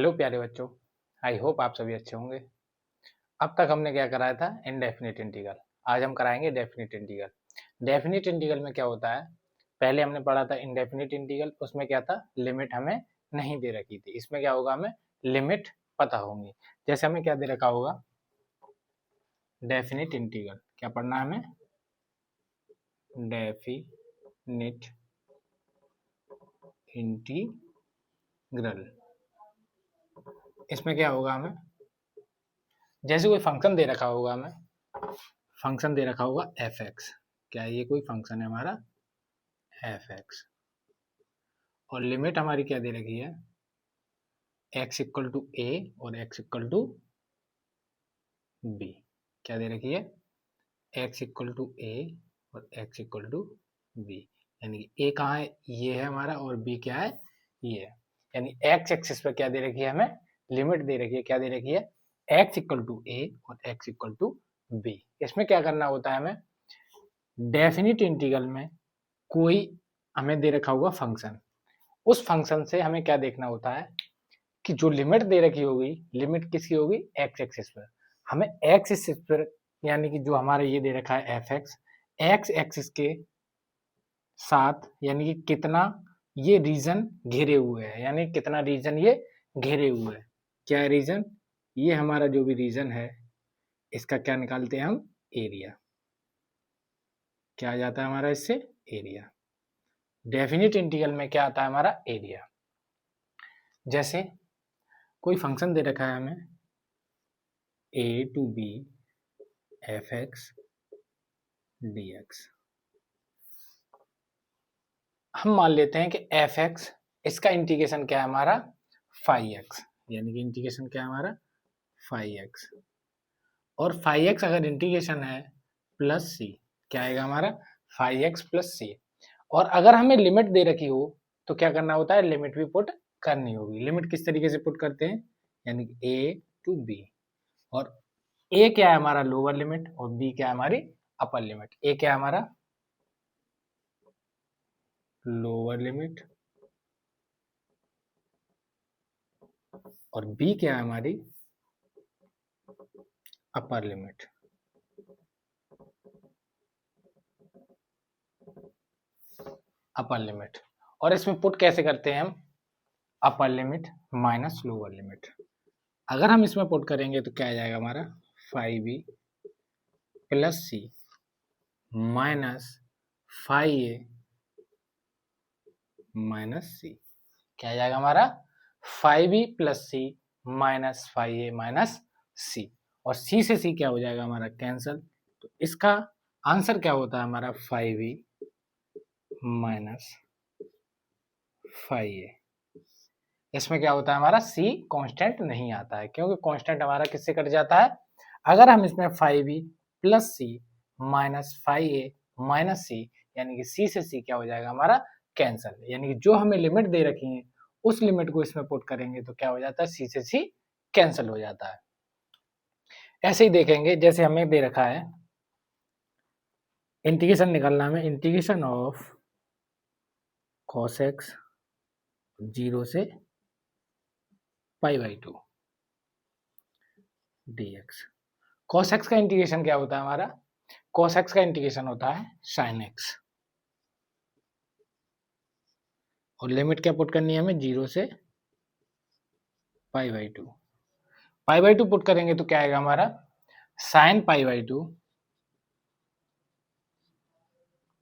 Hello प्यारे बच्चों, I hope आप सभी अच्छे होंगे। अब तक हमने क्या कराया था? Indefinite integral. आज हम कराएंगे डेफिनिट इंटीग्रल। डेफिनिट इंटीग्रल में क्या होता है? पहले हमने पढ़ा था इनडेफिनिट इंटीग्रल, उसमें क्या था? लिमिट हमें नहीं दे रखी थी। इसमें क्या होगा? हमें लिमिट पता होंगी। जैसे हमें क्या दे रखा होगा? Definite integral. क्या पढ़ना है हमें? Definite integral. इसमें क्या होगा? हमें जैसे कोई फंक्शन दे रखा होगा, हमें फंक्शन दे रखा होगा एफ एक्स। क्या ये कोई फंक्शन है हमारा? F x. और लिमिट हमारी क्या दे रखी है? एक्स इक्वल टू ए और एक्स इक्वल टू बी। क्या दे रखी है? एक्स इक्वल टू ए और एक्स इक्वल टू बी। यानी कि ए कहाँ है? ये है हमारा, और बी क्या है? ये है। यानी एक्स एक्सिस पे क्या दे रखी है? हमें लिमिट दे रखी है। क्या दे रखी है? एक्स इक्वल टू ए और एक्स इक्वल टू बी। इसमें क्या करना होता है हमें? डेफिनिट इंटीग्रल में कोई हमें दे रखा होगा फंक्शन, उस फंक्शन से हमें क्या देखना होता है कि जो लिमिट दे रखी होगी, लिमिट किसकी होगी? एक्स एक्सिस पर। हमें एक्स एक्सिस पर, यानी कि जो हमारा ये दे रखा है एफ एक्स, एक्स एक्सिस के साथ यानी कि कितना ये रीजन घिरे हुए है, यानी कितना रीजन ये घिरे हुए है। क्या है रीजन? ये हमारा जो भी रीजन है, इसका क्या निकालते हैं हम? एरिया। क्या आ जाता है हमारा इससे? एरिया। डेफिनिट इंटीग्रल में क्या आता है हमारा? एरिया। जैसे कोई फंक्शन दे रखा है हमें a to b f x d x. हम मान लेते हैं कि एफ एक्स, इसका इंटीग्रेशन क्या है हमारा? Five x. यानी कि इंटीग्रेशन क्या है हमारा? Five x. और फाइव एक्स अगर इंटीग्रेशन है प्लस सी, क्या आएगा हमारा? फाइव एक्स प्लस सी। और अगर हमें लिमिट दे रखी हो तो क्या करना होता है? लिमिट भी पुट करनी होगी। लिमिट किस तरीके से पुट करते हैं? यानी कि ए टू बी, और ए क्या है हमारा? लोअर लिमिट, और बी क्या है हमारी? Upper limit. ए क्या है हमारा? लोअर लिमिट, और बी क्या है हमारी? Upper limit. Upper limit. और इसमें पुट कैसे करते हैं हम? Upper limit minus lower limit. अगर हम इसमें पुट करेंगे तो क्या आ जाएगा हमारा? 5b प्लस सी माइनस 5a माइनस सी। क्या आ जाएगा हमारा? 5b प्लस सी माइनस 5a माइनस सी। और सी से सी क्या हो जाएगा हमारा? कैंसल। तो इसका आंसर क्या होता है हमारा? 5b minus 5a। इसमें क्या होता है हमारा? सी कांस्टेंट नहीं आता है, क्योंकि कांस्टेंट हमारा किससे कट जाता है? अगर हम इसमें 5b प्लस सी माइनस 5a माइनस सी, यानी कि सी से सी क्या हो जाएगा हमारा? कैंसल। यानी कि जो हमें लिमिट दे रखी है उस लिमिट को इसमें पुट करेंगे तो क्या हो जाता है? सी से सी कैंसल हो जाता है। ऐसे ही देखेंगे, जैसे हमें दे रखा है इंटीग्रेशन निकालना है, इंटीग्रेशन ऑफ cos x 0 से पाई बाई 2 dx। cos x का इंटीग्रेशन क्या होता है हमारा? cos x का इंटीग्रेशन होता है sin x। और लिमिट क्या पुट करनी है हमें? 0 से पाई बाई 2। पाई बाई 2 पुट करेंगे तो क्या आएगा हमारा? sin pi by 2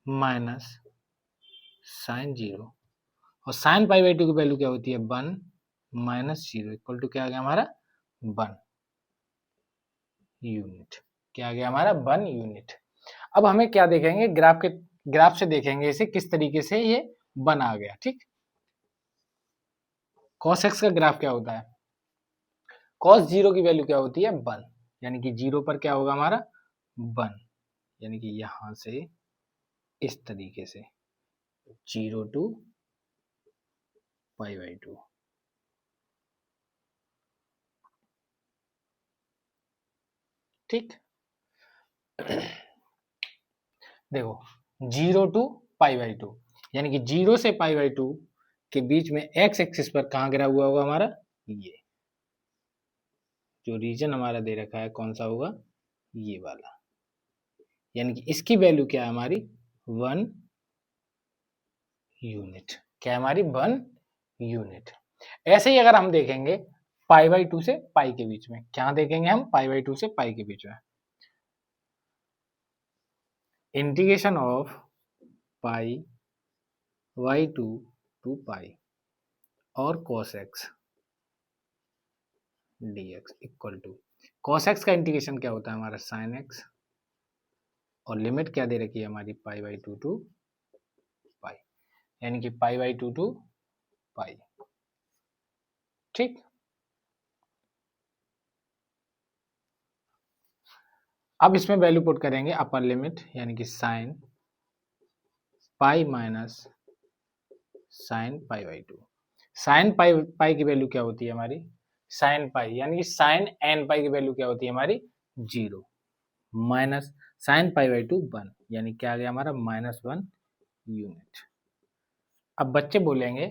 minus sin 0। और sin पाई बाई 2 की वैल्यू क्या होती है? 1 माइनस 0 इक्वल टू क्या आ गया हमारा? 1 यूनिट। क्या आ गया हमारा? 1 यूनिट। अब हमें क्या देखेंगे? ग्राफ से देखेंगे इसे किस तरीके से ये बना गया। ठीक, cos x का ग्राफ क्या होता है? cos 0 की वैल्यू क्या होती है? 1। यानी कि 0 पर क्या होगा हमारा? 1। यानी कि यहां से इस तरीके से 0 टू पाई बाई 2। ठीक, देखो 0 टू पाई बाई 2, यानी कि 0 से पाई बाई 2 के बीच में एक्स एक्सिस पर कहां गिरा हुआ होगा हमारा? ये जो रीजन हमारा दे रखा है कौन सा होगा, ये वाला, यानी कि इसकी वैल्यू क्या है हमारी 1 यूनिट, क्या है हमारी 1 यूनिट। ऐसे ही अगर हम देखेंगे पाई बाई 2 से पाई के बीच में, क्या देखेंगे हम पाई बाई 2 से पाई के बीच में, integration of pi by 2 to pi और cos x dx equal to, cos x का इंटीग्रेशन क्या होता है हमारा sin x, और लिमिट क्या दे रखी है हमारी पाई बाई 2 टू पाई, यानी कि पाई बाई 2 टू पाई। ठीक, अब इसमें वैल्यू पुट करेंगे अपर लिमिट, यानी कि sine pi minus sine pi by 2। Sine pi pi की वैल्यू क्या होती है हमारी, साइन पाई, यानी कि साइन एन पाई की वैल्यू क्या होती है हमारी 0, माइनस साइन पाई बाई 2 1, यानी क्या आ गया हमारा -1 यूनिट। अब बच्चे बोलेंगे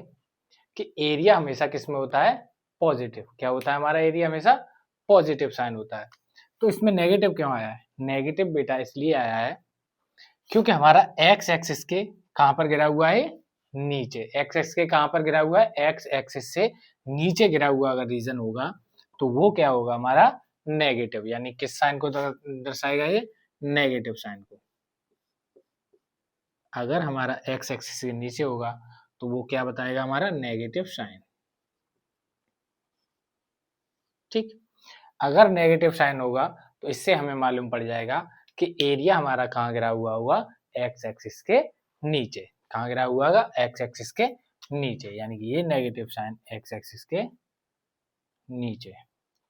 कि एरिया हमेशा किस में होता है, पॉजिटिव, क्या होता है हमारा एरिया हमेशा पॉजिटिव साइन होता है। तो इसमें नेगेटिव क्यों आया है, नेगेटिव बेटा इसलिए आया है क्योंकि हमारा एक्स एक्सिस के कहां पर गिरा हुआ है, नीचे, एक्स एक्सिस के कहां पर गिरा हुआ है, एक्स एक्सिस से नीचे गिरा हुआ अगर रीजन होगा तो वो क्या होगा हमारा नेगेटिव, यानी किस साइन को दर्शाएगा ये, नेगेटिव साइन को। अगर हमारा एक्स एक्सिस के नीचे होगा तो वो क्या बताएगा हमारा नेगेटिव साइन। ठीक, अगर नेगेटिव साइन होगा तो इससे हमें मालूम पड़ जाएगा कि एरिया हमारा कहाँ गिरा हुआ होगा, एक्स एक्सिस के नीचे, कहाँ गिरा हुआ होगा, एक्स एक्सिस के नीचे, यानी कि ये नेगेटिव साइन एक्स एक्सिस के नीचे।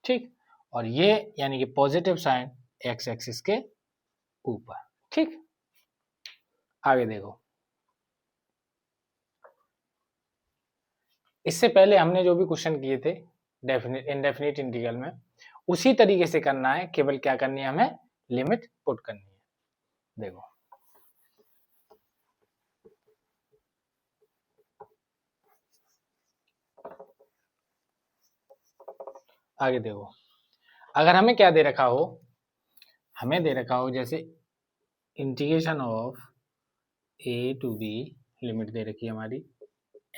ठीक, और ये यानी कि पॉजिटिव साइन एक्स एक्सिस के ऊपर। ठीक, आगे देखो, इससे पहले हमने जो भी क्वेश्चन किए थे डेफिनेट इनडेफिनिट इंटीग्रल में, उसी तरीके से करना है, केवल क्या करनी है हमें, लिमिट पुट करनी है। देखो आगे देखो, अगर हमें क्या दे रखा हो, हमें दे रखा हो जैसे integration of a to b, limit दे रखी है हमारी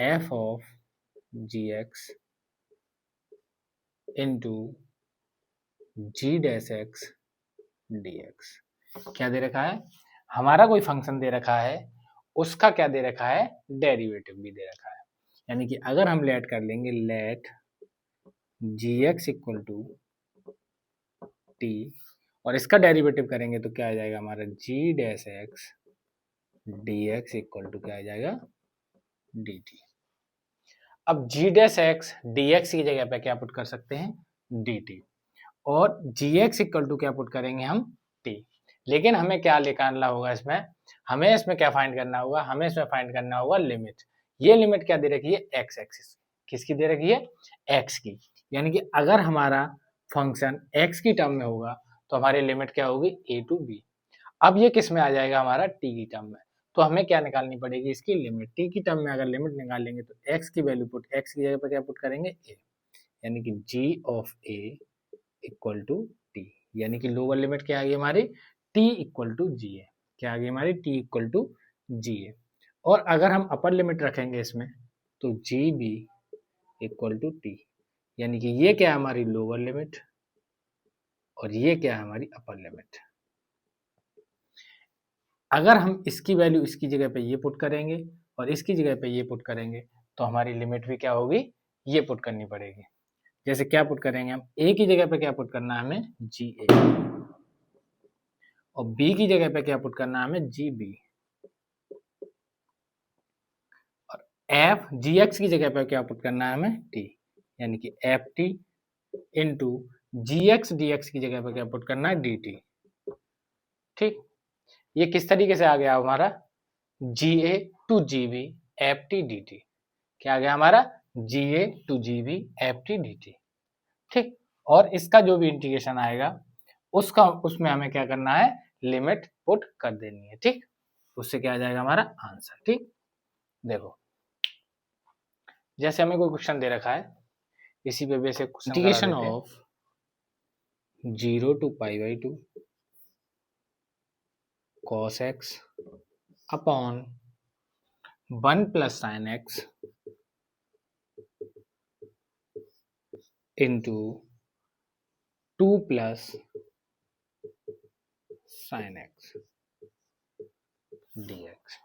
f of gx into g dash x dx। क्या दे रखा है, हमारा कोई फंक्शन दे रखा है, उसका क्या दे रखा है, डेरिवेटिव भी दे रखा है। यानी कि अगर हम लेट कर लेंगे, let gx equal to t, और इसका डेरिवेटिव करेंगे तो क्या आ जाएगा हमारा g dash x dx equal to क्या आ जाएगा dt। अब g डैश x dx की जगह पे क्या पुट कर सकते हैं, dt, और gx इक्वल टू क्या पुट करेंगे हम, t। लेकिन हमें क्या निकालना होगा इसमें, हमें इसमें क्या फाइंड करना होगा, हमें इसमें फाइंड करना होगा लिमिट। ये लिमिट क्या दे रखी है, एक्स एक्सिस, किसकी दे रखी है, एक्स की, यानी कि अगर हमारा फंक्शन एक्स की टर्म में होगा तो हमारी लिमिट क्या होगी, ए टू बी। अब ये किस में आ जाएगा हमारा, टी की टर्म में, तो हमें क्या निकालनी पड़ेगी, इसकी लिमिट। टी की टर्म में अगर लिमिट निकाल लेंगे तो एक्स की वैल्यू पुट, एक्स की जगह पर क्या पुट करेंगे, ए, यानी कि g of a equal to t, यानी कि लोअर लिमिट क्या आ गई हमारी, t equal to g a, क्या आ गई हमारी, t equal to g a. और अगर हम अपर लिमिट रखेंगे इसमें तो g b equal to t, यानी कि ये क्या है हमारी लोअर लिमिट और ये क्या है हमारी अपर लिमिट। अगर हम इसकी वैल्यू इसकी जगह पे ये पुट करेंगे और इसकी जगह पे ये पुट करेंगे तो हमारी लिमिट भी क्या होगी, ये पुट करनी पड़ेगी। जैसे क्या पुट करेंगे हम, ए की जगह पे क्या पुट करना है हमें, जी ए, और बी की जगह पे क्या पुट करना है हमें, जी बी, और एफ जी एक्स की जगह पे क्या पुट करना है हमें, टी, यानी कि एफ टी इंटू जी एक्स डी एक्स की जगह पे क्या पुट करना है, डी टी। ठीक, ये किस तरीके से आ गया हमारा, g a to g b f t d t, क्या आ गया हमारा, g a to g b f t d t. ठीक, और इसका जो भी इंटीग्रेशन आएगा उसका, उसमें हमें क्या करना है, लिमिट पुट कर देनी है। ठीक, उससे क्या आ जाएगा हमारा आंसर। ठीक, देखो जैसे हमें कोई क्वेश्चन दे रखा है, इसी पे basic question integration of 0 to pi by 2 cos x upon 1 plus sign x into 2 plus sign x dx।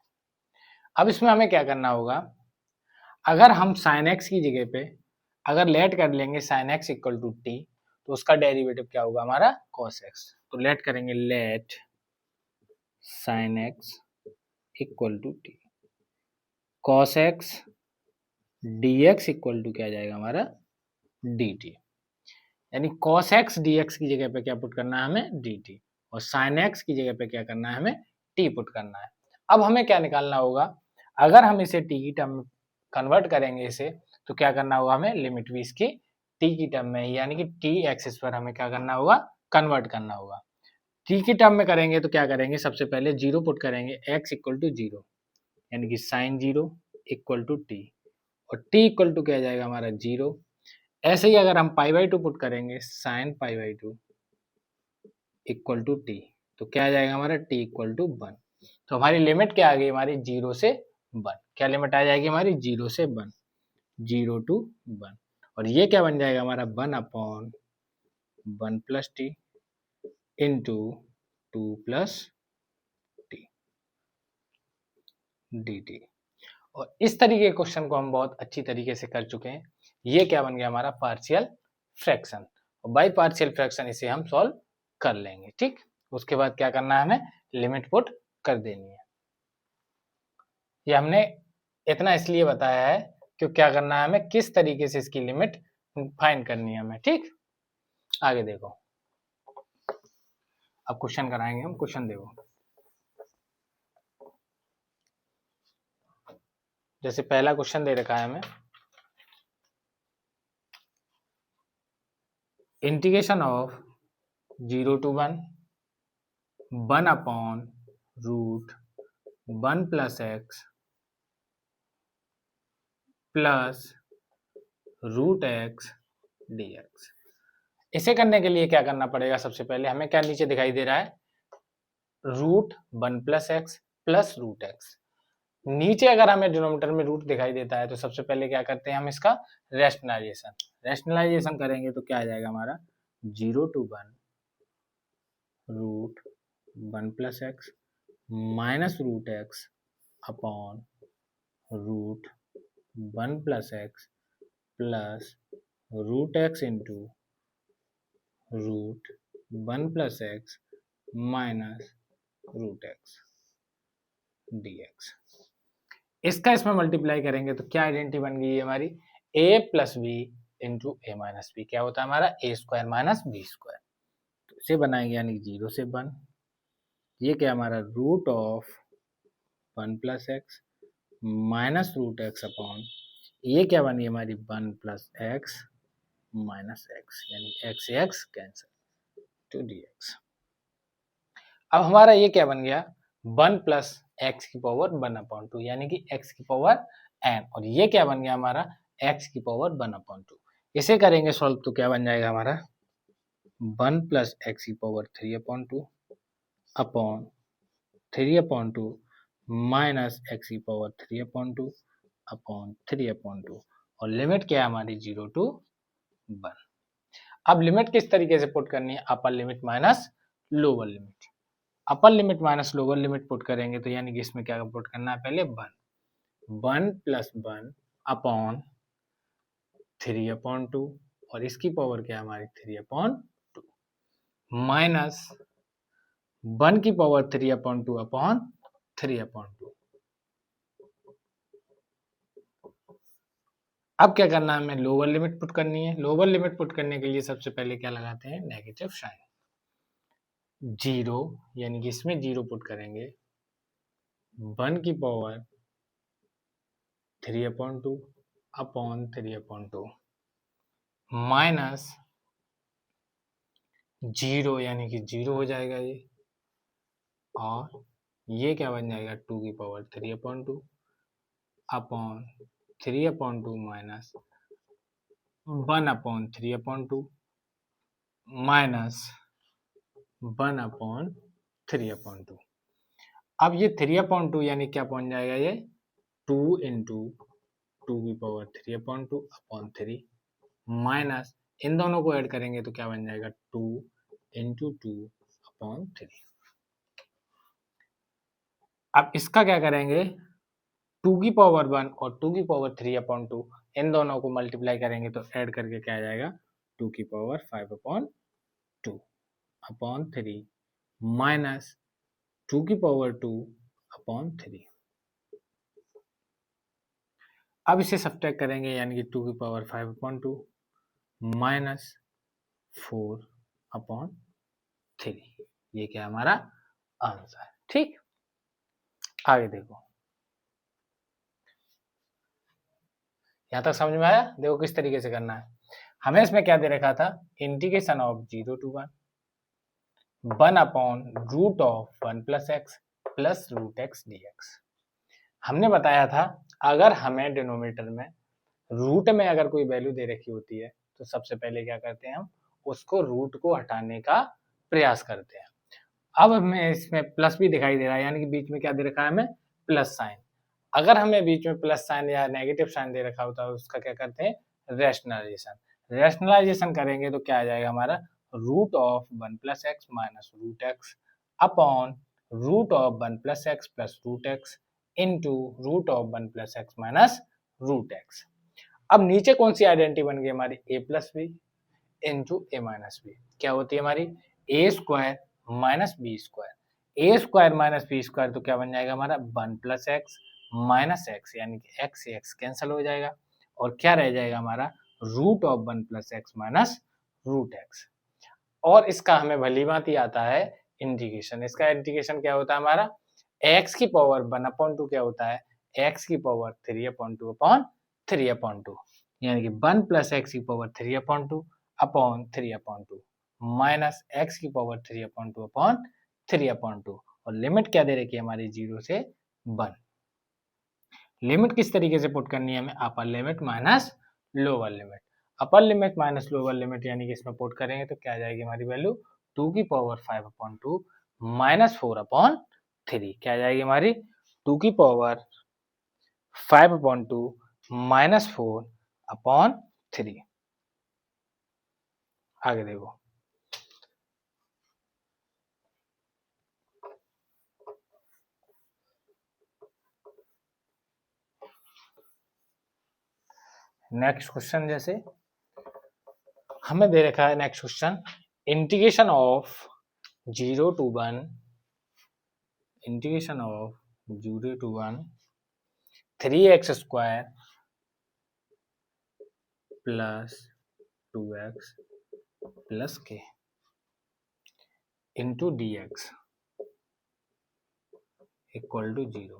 अब इसमें हमें क्या करना होगा, अगर हम साइन x की जगह पे अगर लेट कर लेंगे sine x equal to t, तो उसका डेरिवेटिव क्या होगा हमारा cos x। तो लेट करेंगे let sine x equal to t, cos x dx equal to क्या जाएगा हमारा dt, यानी cos x dx की जगह पे क्या पुट करना है हमें dt, और sin x की जगह पे क्या करना है हमें t पुट करना है। अब हमें क्या निकालना होगा, अगर हम इसे t की टर्म में कन्वर्ट करेंगे इसे, तो क्या करना होगा हमें लिमिट भी इसकी t की टर्म में, यानी कि t एक्सिस पर हमें क्या करना होगा कन्वर्ट करना होगा। t की टर्म में करेंगे तो क्या करेंगे, सबसे पहले जीरो पुट करेंगे, x इक्वल टू जीरो यानी कि sine zero equal to t, और t इक्वल टू क्या जाएगा हमारा जीरो। ऐसे ही अगर हम पाई बाई टू पुट करेंगे sine pi by two equal to t, तो क्या आ जाएगा हमारा t इक्वल टू वन। तो हमारी लिमिट क्या आ गई हमारी जीरो से वन, क्या लिमिट आ जाएगी हमारी जीरो से वन, जीरो टू वन, और ये क्या बन जाएगा हमारा one upon one plus T into two plus T d T. और इस तरीके के क्वेश्चन को हम बहुत अच्छी तरीके से कर चुके हैं। ये क्या बन गया हमारा पार्शियल फ्रैक्शन, और बाई पार्शियल फ्रैक्शन इसे हम सॉल्व कर लेंगे। ठीक, उसके बाद क्या करना है हमें लिमिट पुट कर देनी है। ये हमने इतना इसलिए बताया है कि क्या करना है हमें, किस तरीके से इसकी लिमिट फाइंड करनी है हमें। ठीक, आगे देखो, अब क्वेश्चन कराएंगे हम। क्वेश्चन देखो, जैसे पहला क्वेश्चन दे रखा है हमें, integration of zero to one upon root one plus x plus root x d x. इसे करने के लिए क्या करना पड़ेगा, सबसे पहले हमें क्या नीचे दिखाई दे रहा है, root one plus x plus root x. नीचे अगर हमें डिनोमिनेटर में रूट दिखाई देता है तो सबसे पहले क्या करते हैं हम इसका रैशनलाइजेशन करेंगे, तो क्या आ जाएगा हमारा zero to one root one plus x minus root x upon root one plus x plus root x into root one plus x minus root x d x. इसका इसमें मल्टीप्लाई करेंगे तो क्या आइडेंटिटी बन गई है हमारी, a plus b into a minus b, क्या होता है हमारा a square minus b square. तो इसे बनाएंगे यानी कि जीरो से वन, ये क्या हमारा root of one plus x minus root x upon, ये क्या बनी हमारी one plus x minus x, यानी एक्स से x cancel two d x. अब हमारा ये क्या बन गया, वन प्लस एक्स की पावर वन अपॉन टू, यानी कि एक्स की पावर एन, और ये क्या बन गया हमारा एक्स की पावर वन अपॉन टू। इसे करेंगे सॉल्व तो क्या बन जाएगा हमारा वन प्लस एक्स की power three upon two upon three upon two minus x की power three upon two upon three upon two, और लिमिट क्या है हमारी जीरो टू वन। अब लिमिट किस तरीके से पुट करनी है, upper limit minus lower limit. Upper limit minus lower limit put करेंगे तो यानी कि इसमें क्या पुट करना है, पहले one, one plus one upon three upon two, और इसकी पावर क्या है हमारी three upon two, minus one की power three upon two upon three upon two. अब क्या करना है, हमें लोअर लिमिट पुट करनी है। लोअर लिमिट पुट करने के लिए सबसे पहले क्या लगाते हैं, नेगेटिव साइन, जीरो यानी कि इसमें जीरो पुट करेंगे, वन की power three upon two upon three upon two minus zero यानी कि जीरो हो जाएगा ये, और ये क्या बन जाएगा टू की power three upon two upon three upon two minus one upon three upon two minus 1/3/2। अब ये 3/2 यानी क्या पहुंच जाएगा, ये 2 इंटू 2^3/2/3 माइनस इन दोनों को ऐड करेंगे तो क्या बन जाएगा 2 इंटू 2/3। अब इसका क्या करेंगे 2^1 और 2^3/2 इन दोनों को मल्टीप्लाई करेंगे तो ऐड करके क्या आ जाएगा 2^5/2/3 माइनस 2^2/3। अब इसे सब्ट्रैक्ट करेंगे यानी कि 2^5/2 माइनस 4/3। ये क्या हमारा आंसर है। ठीक, आगे देखो, यहां तक समझ में आया। देखो किस तरीके से करना है। हमें इसमें क्या दे रखा था, integration of 0 to 1/√1 + x plus √x dx। हमने बताया था अगर हमें डिनोमिनेटर में रूट में अगर कोई वैल्यू दे रखी होती है तो सबसे पहले क्या करते हैं, हम उसको रूट को हटाने का प्रयास करते हैं। अब हमें इसमें प्लस भी दिखाई दे रहा है, यानी कि बीच में क्या दे रखा है हमें प्लस साइन। अगर हमें बीच में प्लस साइन या नेगेटिव साइन दे रखा होता है उसका क्या करते हैं रेशनलाइजेशन। रेशनलाइजेशन करेंगे तो क्या आ जाएगा हमारा √1 + x minus √x upon √1 + x plus √x into √1 + x minus √x। अब नीचे कौन सी आइडेंटिटी बन गई हमारी a + b into a minus b। क्या होती है हमारी a² minus b²। a² minus b² तो क्या बन जाएगा हमारा 1 + x माइनस x, यानी कि x से x कैंसिल हो जाएगा और क्या रह जाएगा हमारा √1 + x माइनस √x। और इसका हमें भली भांति आता है इंटीग्रेशन। इसका इंटीग्रेशन क्या होता है हमारा x की पावर 1/2 क्या होता है x की पावर 3/2/3/2, यानी कि 1 + x की पावर 3/2/3/2 माइनस x की पावर 3/2/3/2। और लिमिट क्या दे रखी है हमारी 0 से 1। लिमिट किस तरीके से पुट करनी है हमें, अपर limit minus lower limit. Upper limit minus lower limit यानी कि इसमें पुट करेंगे तो क्या आ जाएगी हमारी वैल्यू 2^5/2 माइनस 4/3। क्या आ जाएगी हमारी 2^5/2 माइनस 4/3। आगे देखो, नेक्स्ट क्वेश्चन जैसे हमें दे रखा है next question integration of 0 to 1 integration of 0 to 1 3x² plus 2x plus k into dx equal to 0।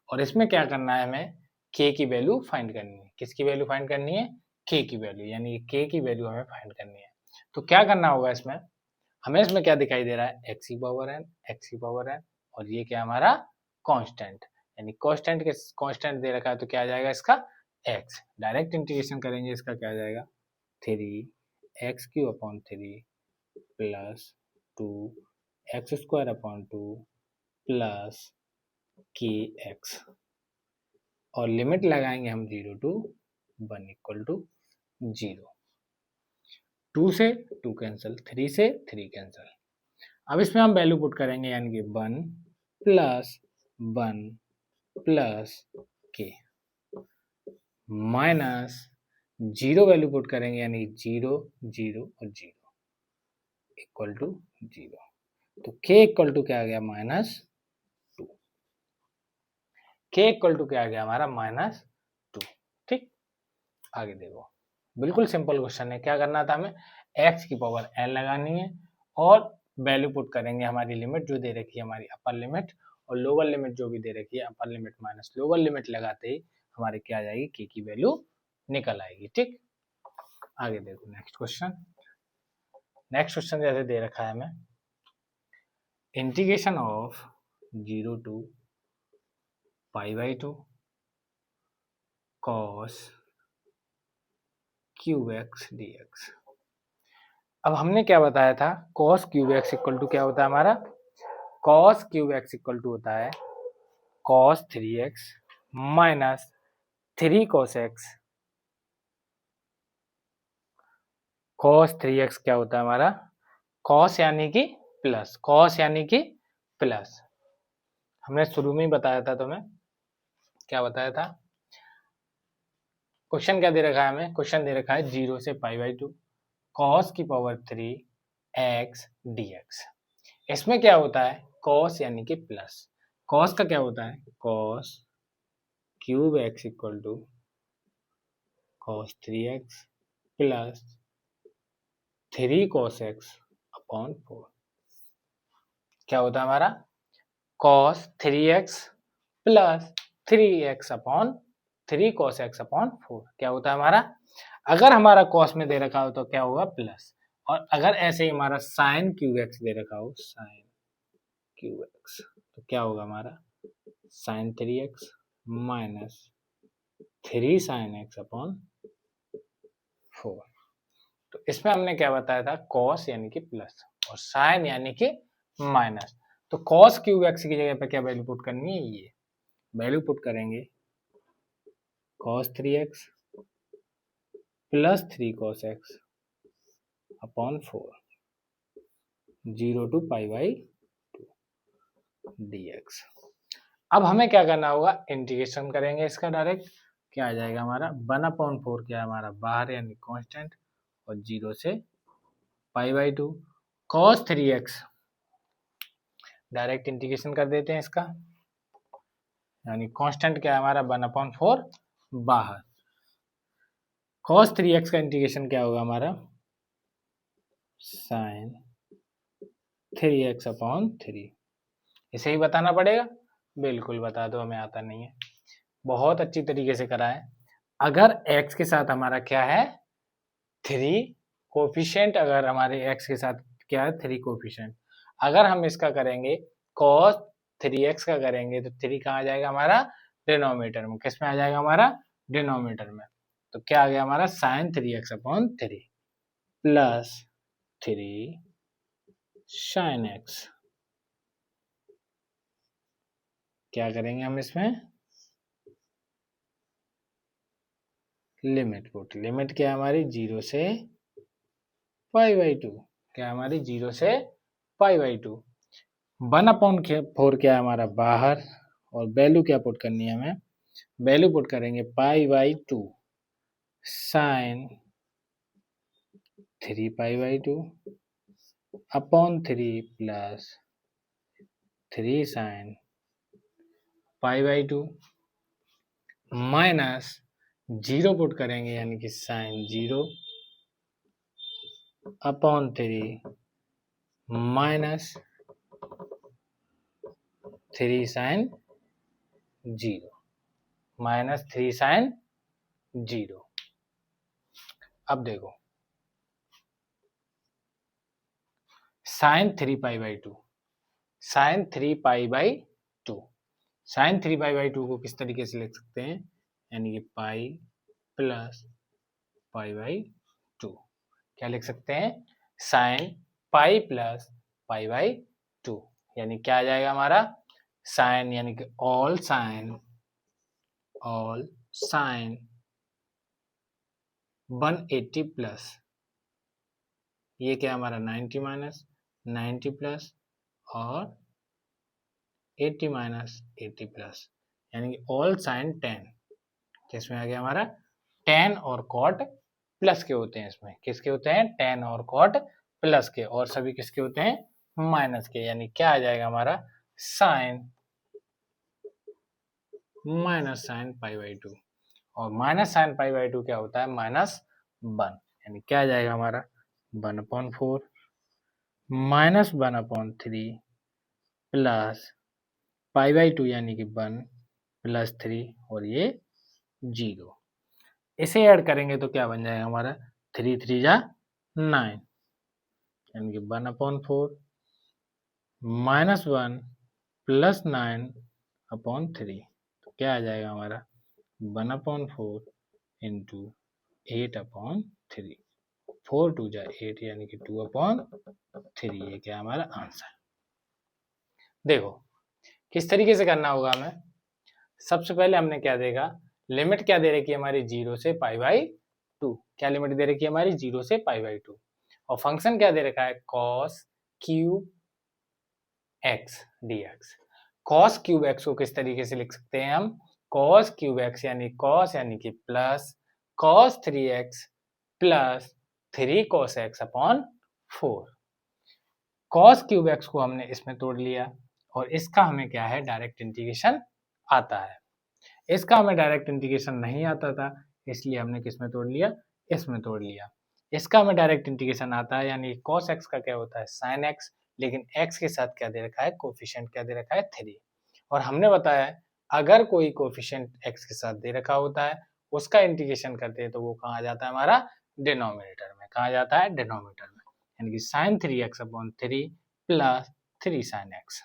और इसमें क्या करना है हमें k की वैल्यू फाइंड करनी है। किसकी वैल्यू फाइंड करनी है k की वैल्यू, यानी k की वैल्यू हमें फाइंड करनी है। तो क्या करना होगा इसमें, हमें इसमें क्या दिखाई दे रहा है x की पावर n और ये क्या हमारा कांस्टेंट, यानी कांस्टेंट दे रखा है तो क्या आ जाएगा इसका x। डायरेक्ट इंटीग्रेशन करेंगे इसका क्या आ जाएगा 3x³ plus 2x² plus kx और लिमिट लगाएंगे हम 0 to 1 इक्वल टू 0। 2 से 2 कैंसिल, 3 से 3 कैंसिल। अब इसमें हम वैल्यू पुट करेंगे यानी कि 1 + 1 plus k minus 0 value put करेंगे यानी 0 0 और 0 इक्वल टू 0। तो k इक्वल टू क्या आ गया -2। k इक्वल टू क्या आ गया हमारा -2। ठीक, आगे देखो, बिल्कुल सिंपल क्वेश्चन है। क्या करना था हमें x की पावर n लगानी है और वैल्यू पुट करेंगे हमारी लिमिट जो दे रखी है हमारी अपर लिमिट और लोअर लिमिट जो भी दे रखी है upper limit minus lower limit लगाते ही हमारे क्या आ जाएगी k की वैल्यू निकल आएगी। ठीक, आगे देखो नेक्स्ट क्वेश्चन जैसे दे रखा है हमें integration of 0 to π/2 cos qx dx। अब हमने क्या बताया था, cos cube x equal to क्या होता है हमारा, cos cube x equal to होता है cos 3x minus 3 cos x। cos 3x क्या होता है हमारा, cos यानी कि प्लस, cos यानी कि प्लस। हमने शुरू में ही बताया था तुम्हें, क्या बताया था, क्वेश्चन क्या दे रखा है हमें, क्वेश्चन दे रखा है 0 से π/2 cos की पावर 3 x dx। इसमें क्या होता है, cos यानी कि प्लस, cos का क्या होता है, cos cube x equal to cos 3x plus 3 cos x upon 4। क्या होता है हमारा, cos 3x plus 3x upon 3 cos x upon 4। क्या होता है हमारा, अगर हमारा cos में दे रखा हो तो क्या होगा प्लस, और अगर ऐसे ही हमारा sin क्यूब एक्स दे रखा हो, sin क्यूब एक्स, तो क्या होगा हमारा sin 3x minus 3 sin x upon 4। तो इसमें हमने क्या बताया था, cos यानी कि प्लस और sin यानी कि माइनस। तो cos क्यूब एक्स की जगह पे क्या वैल्यू पुट करनी है, ये वैल्यू पुट करेंगे cos 3x plus 3 cos x upon 4 0 to π/2 dx। अब हमें क्या करना होगा, इंटीग्रेशन करेंगे इसका डायरेक्ट, क्या आ जाएगा हमारा 1/4, क्या है हमारा बाहर यानी कांस्टेंट, और 0 से π/2 cos 3x डायरेक्ट इंटीग्रेशन कर देते हैं इसका, यानी कांस्टेंट क्या है हमारा 1/4 बाहर, cos 3x का इंटीग्रेशन क्या होगा हमारा sin 3x अपॉन 3। इसे ही बताना पड़ेगा, बिल्कुल बता दो, हमें आता नहीं है, बहुत अच्छी तरीके से करा है। अगर x के साथ हमारा क्या है 3 कोफिशिएंट, अगर हमारे x के साथ क्या है 3 कोफिशिएंट, अगर हम इसका करेंगे cos 3x का करेंगे तो 3 कहाँ आ जाएगा हमारा डिनोमिनेटर में, किस में आ जाएगा हमारा डिनोमिनेटर में। तो क्या आ गया हमारा sin 3x upon 3 plus 3 sin x। क्या करेंगे हम इसमें, लिमिट पुट, लिमिट क्या है हमारी 0 से π/2, क्या है हमारी 0 से π/2, 1/4 क्या है हमारा बाहर, और वैल्यू क्या पुट करनी है हमें, वैल्यू पुट करेंगे π/2 sin 3 π/2 upon 3 plus 3 sin π/2 minus 0 put करेंगे यानी कि sin 0 अपॉन 3 माइनस 3 sin 0 माइनस 3 sin 0। अब देखो sin 3 π/2, sin 3 π/2, sin 3 π/2 को किस तरीके से लिख सकते हैं, यानी कि पाई प्लस π/2, क्या लिख सकते हैं sin पाई प्लस π/2, यानी क्या आ जाएगा हमारा sin यानी कि ऑल साइन 180 प्लस, ये क्या हमारा 90 माइनस 90 प्लस और 80 माइनस 80 प्लस, यानी कि ऑल साइन 10, किसमें आ गया हमारा tan और cot प्लस के होते हैं, इसमें किसके होते हैं tan और cot प्लस के, और सभी किसके होते हैं माइनस के, यानी क्या आ जाएगा हमारा साइन माइनस साइन π/2, और माइनस साइन π/2 क्या होता है -1, यानी क्या आ जाएगा हमारा 1/4 माइनस 1/3 प्लस π/2 यानी कि 1 प्लस 3 और ये 0। इसे ऐड करेंगे तो क्या बन जाएगा हमारा 3 3 जा 9, यानी कि 1/4 -1 प्लस 9 अपॉन 3, तो क्या आ जाएगा हमारा 1/4 इंटू 8/3। 4 2 जा 8 यानी कि 2/3। ये क्या हमारा आंसर। देखो किस तरीके से करना होगा हमें। सबसे पहले हमने क्या देखा, लिमिट क्या दे रखी है हमारी 0 से π/2। क्या लिमिट दे रखी है हमारी 0 से π/2। और फंक्शन क्या दे रखा है cos cube x dx। cos cube x को किस तरीके से लिख सकते हैं हम, cos क्यूब x यानी cos यानी कि plus cos 3x plus 3 cos x upon 4। cos cube x को हमने इसमें तोड़ लिया और इसका हमें क्या है डायरेक्ट इंटीग्रेशन आता है। इसका हमें डायरेक्ट इंटीग्रेशन नहीं आता था, इसलिए हमने किस में तोड़ लिया, इसमें तोड़ लिया। इसका हमें डायरेक्ट इंटीग्रेशन आता है यानी cos x का क्या होता है sin x, लेकिन x के साथ क्या दे रखा है कोफिशिएंट क्या दे रखा है 3। और हमने बताया अगर कोई कोफिशिएंट x के साथ दे रखा होता है उसका इंटीग्रेशन करते हैं तो वो कहाँ जाता है हमारा डिनोमिनेटर में। कहाँ जाता है डिनोमिनेटर में, यानी कि sin 3x/3 plus 3 sin x।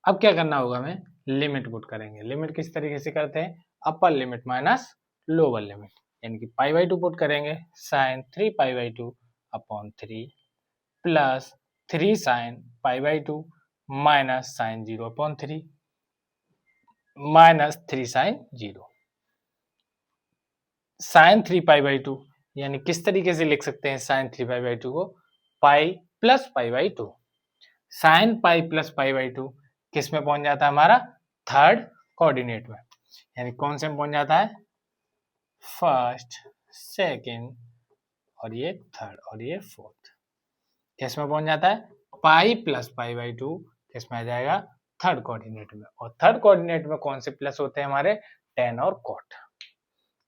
अब क्या करना होगा हमें, लिमिट पुट करेंगे। लिमिट किस तरीके से करते हैं, upper limit minus lower limit, यानी कि π/2 पुट करेंगे sin 3π/2/3 plus 3 sin π/2 minus sin 0/3 minus 3 sin 0। sin 3π/2 यानी किस तरीके से लिख सकते हैं sin 3π/2 को, pi plus π/2। sin pi plus π/2 किस में पहुंच जाता है हमारा थर्ड कोऑर्डिनेट में, यानी कौन से में पहुंच जाता है फर्स्ट सेकंड और ये थर्ड और ये फोर्थ। किस में पहुंच जाता है पाई प्लस π/2 किस में आ जाएगा थर्ड कोऑर्डिनेट में। और थर्ड कोऑर्डिनेट में कौन से प्लस होते हैं हमारे tan और cot।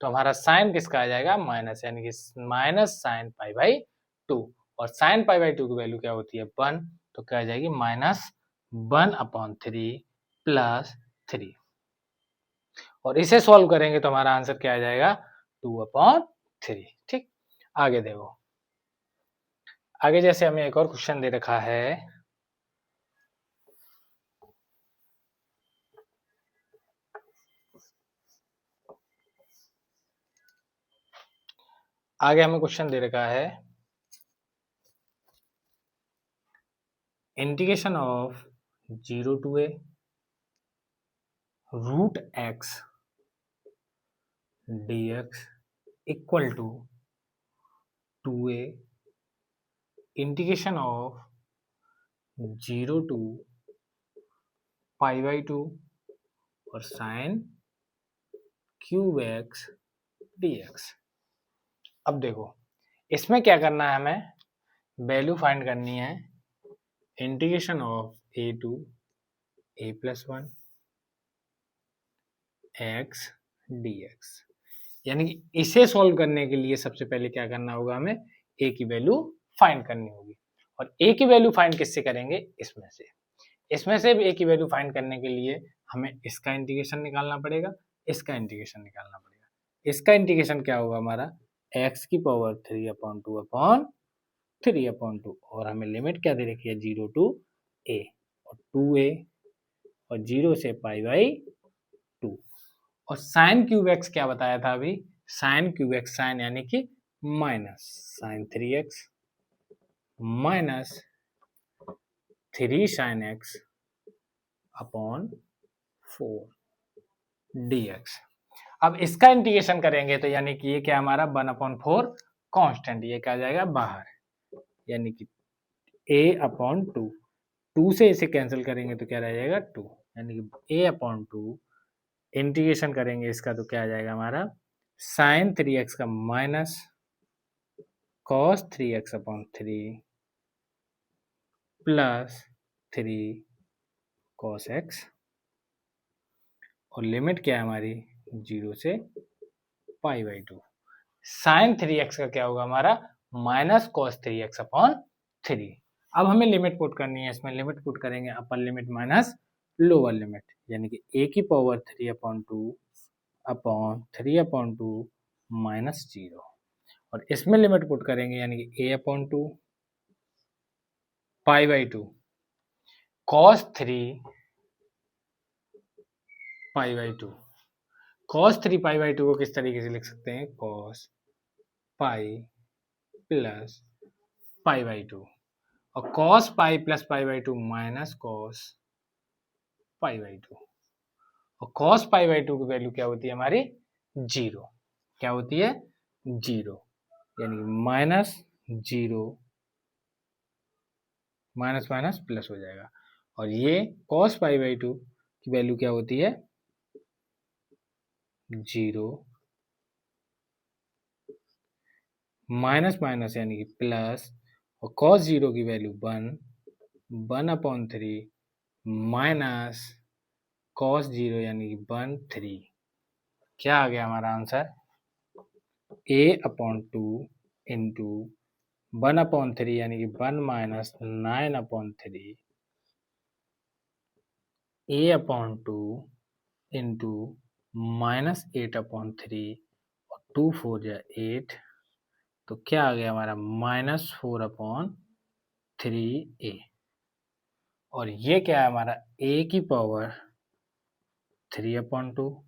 तो हमारा साइन किसका आ जाएगा माइनस, यानी कि माइनस sin π/2 और sin π/2 की वैल्यू क्या होती है 1, तो क्या आ जाएगी -1/3 प्लस 3। और इसे सॉल्व करेंगे तो हमारा आंसर क्या आ जाएगा 2/3। ठीक, आगे देखो। आगे जैसे हमें एक और क्वेश्चन दे रखा है, आगे हमें क्वेश्चन दे रखा है integration of 0 to a √x dx equal to 2a integration of 0 to π/2 और sin क्यूब x dx। अब देखो इसमें क्या करना है, हमें वैल्यू फाइंड करनी है integration of a to a+1 x dx। यानी कि इसे सॉल्व करने के लिए सबसे पहले क्या करना होगा, हमें a की वैल्यू फाइंड करनी होगी। और a की वैल्यू फाइंड किससे करेंगे, इसमें से। इसमें से a की वैल्यू फाइंड करने के लिए हमें इसका इंटीग्रेशन निकालना पड़ेगा, इसका इंटीग्रेशन निकालना पड़ेगा। इसका इंटीग्रेशन क्या होगा हमारा x⁴ 3/2 और हमें लिमिट क्या दे रखी है 0 to a और 2a और 0 से π/2। और sin क्यूब x क्या बताया था अभी, sin क्यूब x sin यानी कि minus sin 3x minus 3 sin x upon 4 dx। अब इसका इंटीग्रेशन करेंगे तो यानी कि ये क्या हमारा 1/4 कांस्टेंट, ये क्या आ जाएगा बाहर, यानी कि a/2। 2 से इसे कैंसिल करेंगे तो क्या रह जाएगा 2, यानी कि a/2 इंटीग्रेशन करेंगे इसका तो क्या आ जाएगा हमारा sin 3x का minus cos 3x/3 plus 3 cos x और लिमिट क्या है हमारी 0 से π/2। sin 3x का क्या होगा हमारा माइनस cos 3x/3। अब हमें लिमिट पुट करनी है, इसमें लिमिट पुट करेंगे अपर लिमिट माइनस लोअर लिमिट, यानी कि a⁴3/2 माइनस 0 और इसमें लिमिट पुट करेंगे यानी कि a/2 π/2 cos 3π/2। cos 3π/2 को किस तरीके से लिख सकते हैं cos π plus pi by two, और cos pi plus pi by two minus cos pi by two, और कॉस पाई बाई टू की वैल्यू क्या होती है हमारी 0, क्या होती है 0, यानी माइनस 0, माइनस माइनस प्लस हो जाएगा, और ये कॉस पाई बाई टू की वैल्यू क्या होती है 0, माइनस माइनस यानी कि प्लस, और कॉस 0 की वैल्यू 1/3 माइनस कॉस 0 यानी कि 1/3। क्या आ गया हमारा आंसर, a/2 इंटू 1/3 यानी कि 1 माइनस 9/3 a/2 इंटू माइनस 8/3 और 2 4 या 8, तो क्या आ गया हमारा -4/3a, और ये क्या है हमारा a की पावर 3/2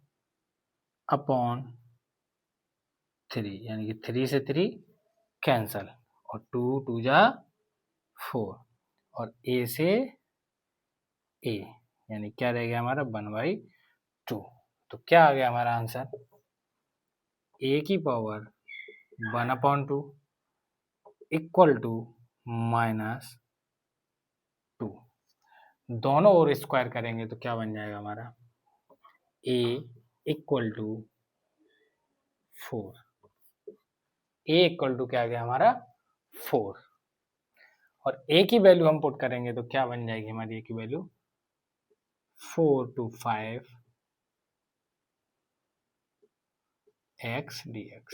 अपॉन 3, यानी कि 3 से 3 कैंसल, और 2 2 जा 4, और a से a, यानी क्या रह गया हमारा 1/2। तो क्या आ गया हमारा आंसर, a की पावर 1/2 इक्वल टू -2, दोनों ओर स्क्वायर करेंगे तो क्या बन जाएगा हमारा a equal to 4, a equal to क्या आ गया हमारा 4, और a की वैल्यू हम पुट करेंगे तो क्या बन जाएगी हमारी a की वैल्यू 4 to 5 x dx,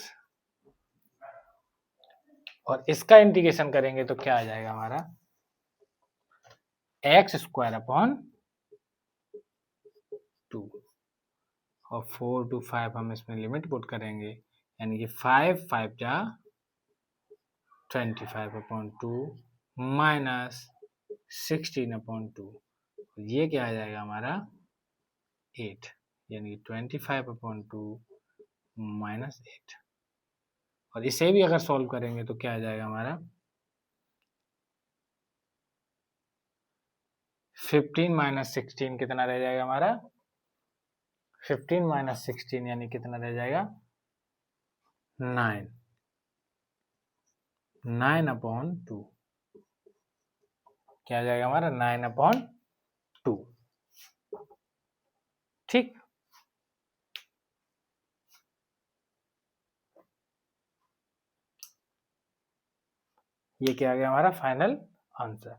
और इसका इंटीग्रेशन करेंगे तो क्या आ जाएगा हमारा x² 2, और 4 to 5 हम इसमें लिमिट पुट करेंगे, यानी कि 5 5 जा 25/2 माइनस 16/2, ये क्या आ जाएगा हमारा 8, यानी 25/2 माइनस 8, और इसे भी अगर सॉल्व करेंगे तो क्या आ जाएगा हमारा 15 माइनस 16 कितना रह जाएगा हमारा 15 माइनस 16 यानी कितना रह जाएगा 9, 9/2, क्या आ जाएगा हमारा 9/2। ठीक, ये क्या आ गया हमारा फाइनल आंसर।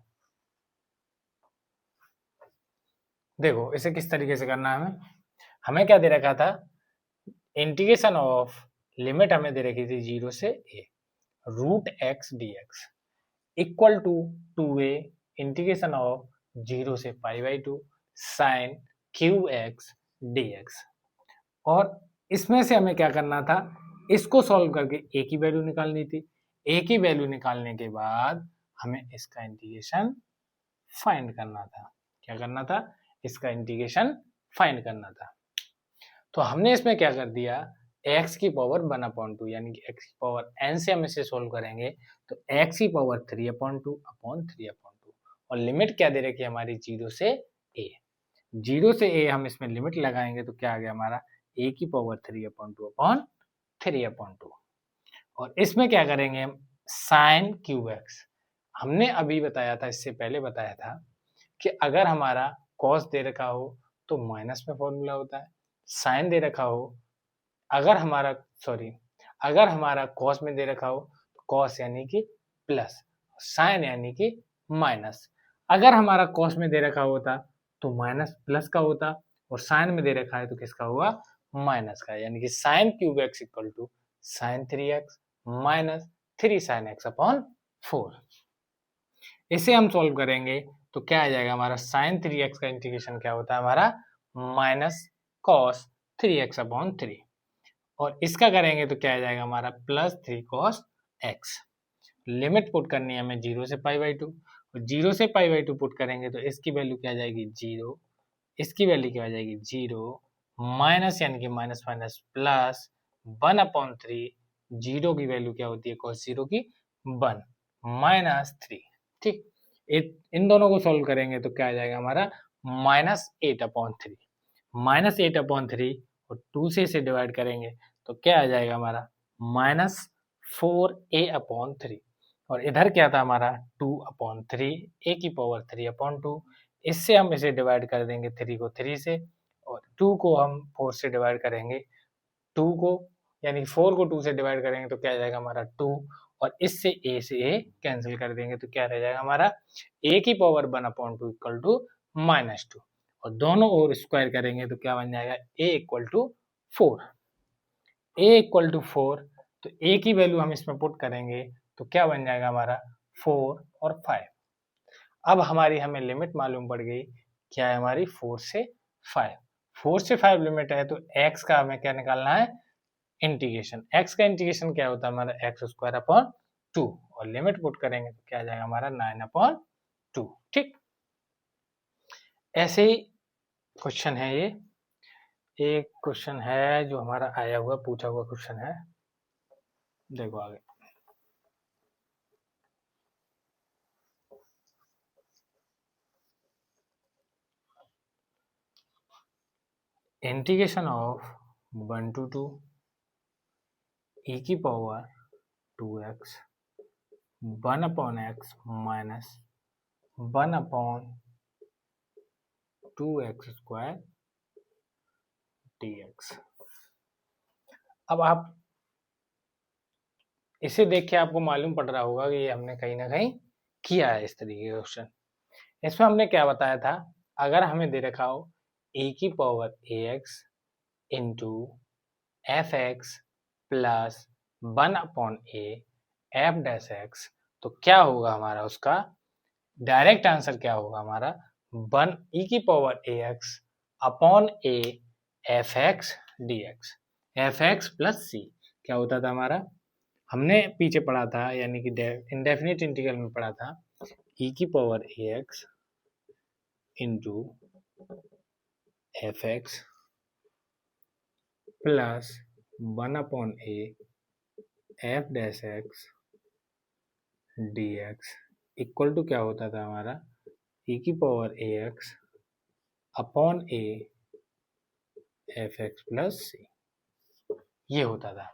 देखो इसे किस तरीके से करना है, हमें क्या दे रखा था, इंटीग्रेशन ऑफ लिमिट हमें दे रखी थी 0 से a, √x dx equal to 2a integration of 0 से π/2 sin qx dx, और इसमें से हमें क्या करना था, इसको सॉल्व करके a की वैल्यू निकालनी थी, a की वैल्यू निकालने के बाद हमें इसका इंटीग्रेशन फाइंड करना था, क्या करना था, इसका इंटीग्रेशन फाइंड करना था। तो हमने इसमें क्या कर दिया, x की पावर 1/2 यानी कि x की पावर n से हम इसे सोल्व करेंगे तो x की पावर 3/2 अपॉन 3/2, और लिमिट क्या दे रखी है हमारी 0 से a, 0 से a हम इसमें लिमिट लगाएंगे तो क्या आ गया हमारा a की पावर 3/2 अपॉन 3/2, और इसमें क्या करेंगे हम साइन क्यूब एक्स, हमने अभी बताया था, इससे पहले बताया था कि अगर हमारा कॉस दे रखा हो तो माइनस में फॉर्मूला होता है, साइन दे रखा हो, अगर हमारा कॉस में दे रखा हो तो कॉस यानी कि प्लस, साइन यानी कि माइनस, अगर हमारा कॉस में दे रखा होता तो माइनस प्लस का होता, और साइन में दे रखा है तो किसका हुआ माइनस का, यानी कि sine cube x equal to sine 3x minus 3 sine x upon 4। इसे हम सॉल्व करेंगे तो क्या आ जाएगा हमारा साइन 3x का इंटीग्रेशन क्या होता है हमारा माइनस कॉस 3x अपॉन 3, और इसका करेंगे तो क्या आ जाएगा हमारा plus 3 cos x, limit put करनी है हमें 0 से π/2, और 0 से π/2 पुट करेंगे तो इसकी वैल्यू क्या आ जाएगी 0, इसकी वैल्यू क्या आ जाएगी 0 माइनस यानी कि माइनस माइनस प्लस 1/3, 0 की वैल्यू क्या होती है cos 0 की 1 -3। ठीक, इन दोनों को सॉल्व करेंगे तो क्या आ जाएगा हमारा -8/3। -8/3 और 2 से इसे डिवाइड करेंगे तो क्या आ जाएगा हमारा -4a/3। और इधर क्या था हमारा 2/3, a की पावर 3/2। इससे हम इसे डिवाइड कर देंगे 3 को 3 से, और 2 को हम 4 से डिवाइड करेंगे। 2 को यानी 4 को 2 से डिवाइड करेंगे तो क्या आ जाएगा हमारा 2, और इससे a से a कैंसिल कर देंगे तो क्या रह जाएगा हमारा a की पावर 1/2 इक्वल टू -2, और दोनों ओर स्क्वायर करेंगे तो क्या बन जाएगा a equal to 4। a equal to 4, तो a की वैल्यू हम इसमें पुट करेंगे तो क्या बन जाएगा हमारा 4 और 5। अब हमारी हमें लिमिट मालूम पड़ गई, क्या है हमारी 4 से 5। 4 से 5 लिमिट है तो x का हमें क्या निकालना है इंटीग्रेशन। x का इंटीग्रेशन क्या होता है हमारा x²/2, और लिमिट पुट करेंगे तो क्या आ जाएगा हमारा 9/2। ठीक, ऐसे ही क्वेश्चन है ये, एक क्वेश्चन है जो हमारा आया हुआ पूछा हुआ क्वेश्चन है, देखो आगे। इंटीग्रेशन ऑफ 1 to 2 e की power 2x 1/x minus 1/2x² dx। अब आप इसे देख के आपको मालूम पड़ रहा होगा कि ये हमने कहीं ना कहीं किया है इस तरीके का क्वेश्चन। इसमें हमने क्या बताया था, अगर हमें दे रखा हो e की power ax into f x plus 1/a f dash x, तो क्या होगा हमारा उसका डायरेक्ट आंसर क्या होगा हमारा 1 e की power ax upon a f x d x. F x plus c क्या होता था हमारा, हमने पीछे पढ़ा था यानी कि इंडेफिनिट इंटीग्रल में पढ़ा था e की power ax into f x plus 1/a f dash x d x equal to क्या होता था हमारा e की power ax upon a f x plus c, ये होता था।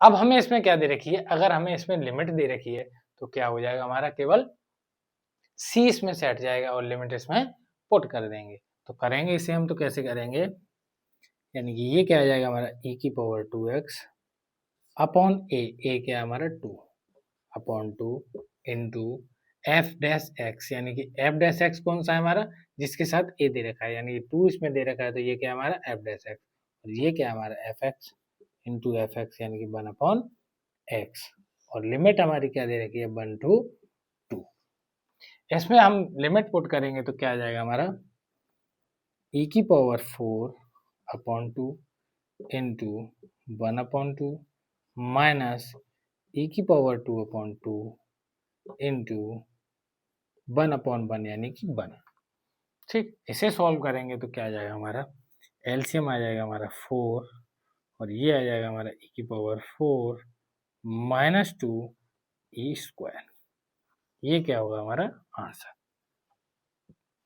अब हमें इसमें क्या दे रखी है, अगर हमें इसमें लिमिट दे रखी है तो क्या हो जाएगा हमारा केवल c इसमें से हट जाएगा और लिमिट इसमें पुट कर देंगे। तो करेंगे इसे हम तो कैसे करेंगे, यानी कि ये क्या आ जाएगा हमारा e की पावर 2x अपॉन a क्या है हमारा 2 upon 2 into F dash x, यानी कि एफ डैश एक्स कौन सा है हमारा जिसके साथ a दे रखा है, यानी कि 2 इसमें दे रखा है तो ये क्या है हमारा एफ डैश एक्स, और ये क्या है हमारा F x into f x यानी कि 1/x, और लिमिट हमारी क्या दे रखी है 1 to 2। इसमें हम लिमिट पुट करेंगे तो क्या आ जाएगा हमारा e की पावर 4/2 इंटू 1/2 माइनस e की पावर 2/2 इंटू 1/1 यानी कि 1। ठीक, इसे सॉल्व करेंगे तो क्या आ जाएगा हमारा एलसीएम आ जाएगा हमारा 4, और ये आ जाएगा हमारा e की पावर 4 माइनस 2 e²। ये क्या होगा हमारा आंसर।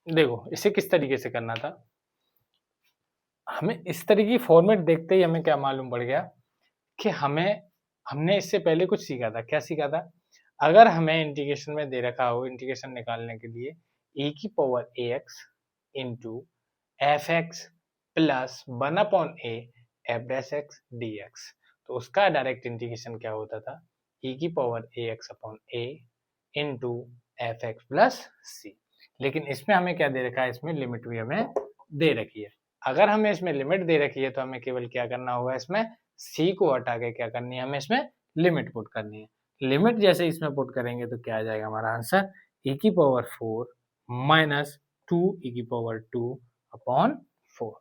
देखो इसे किस तरीके से करना था, हमें इस तरीके की फॉर्मेट देखते ही हमें क्या मालूम पड़ गया कि हमने इससे पहले कुछ सीखा था। क्या सीखा था, अगर हमें इंटीग्रेशन में दे रखा हो इंटीग्रेशन निकालने के लिए e की power ax into f x plus 1/a f dash x d x, तो उसका डायरेक्ट इंटीग्रेशन क्या होता था e की power ax upon a into f x plus c. लेकिन इसमें हमें क्या दे रखा है, इसमें लिमिट भी हमें दे रखी है। अगर हमें इसमें लिमिट दे रखी है तो हमें केवल क्या करना होगा, इसमें c को हटा के क्या करनी है, हमें इसमें लिमिट पुट करनी है। लिमिट जैसे इसमें पुट करेंगे तो क्या आ जाएगा हमारा आंसर e की पावर 4 माइनस 2 e की पावर 2 अपॉन 4।